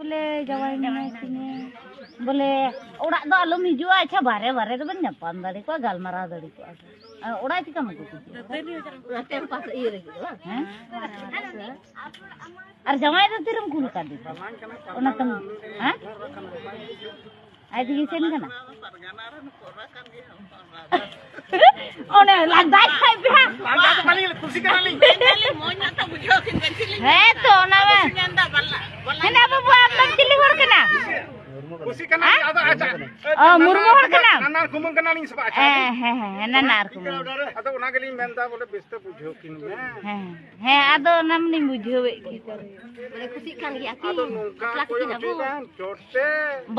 बोले जवाई में तिने बोले ओड़ा दो आलम हिजुआ अच्छा बारे बारे तो बन जापान दाड़ी को गालमारा दाड़ी को ओड़ा चिका मको टेम पास ये रे हैं और जवाई तो तिरम कुल का दी ओना तुम हैं आई थी सेन कना ओने लांदा है बिहा लांदा तो पानी कुर्सी कना ली मोना तो बुझो किन गंचिली है तो ना में हेना बाबू आप लोग चिल्ली हर कना कुर्सी कना आदा अच्छा मुर्मू हर कना नाना कुमन कना ली सब अच्छा है नाना कुमन अतो ओना के ली मेनता बोले बेस्ट बुझो किन में है अदो नम नि बुझो की बोले खुशी कान गया की क्लास की ना बु चोटे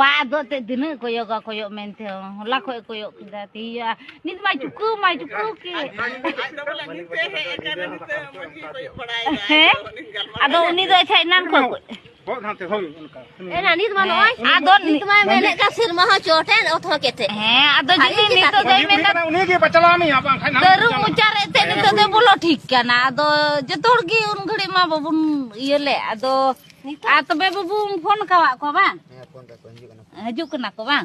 बा दो ते दिन कोयो मेनते होला कोयो किदा तिया नित मा चुकू के अदो उनी दो अच्छा इनान को बहुत हाथे होई उनका एना नित मा नय अदो नित मा मेने का सिरमा ह चोटे ओथो केते हैं अदो जिने नित तो जई में उनी के बचला मी आपन खाना दरु मुचारे ते नित तो बोलो ठीक kana अदो जतोड़ की उन घड़ी मा बाबुन ये ले अदो आ तबे बाबू फोन कावा को बा फोन का हजू कना को बा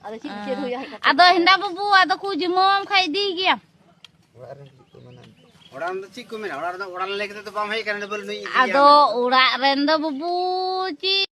अदो चिचे होया अदो हिंदा बाबू अदो कु जमम खाई दी गया ओड़ा द चिक को मेना ओड़ा लेके तो बाम हे करने बोल नहीं अदो ओड़ा रेंदा बाबू ची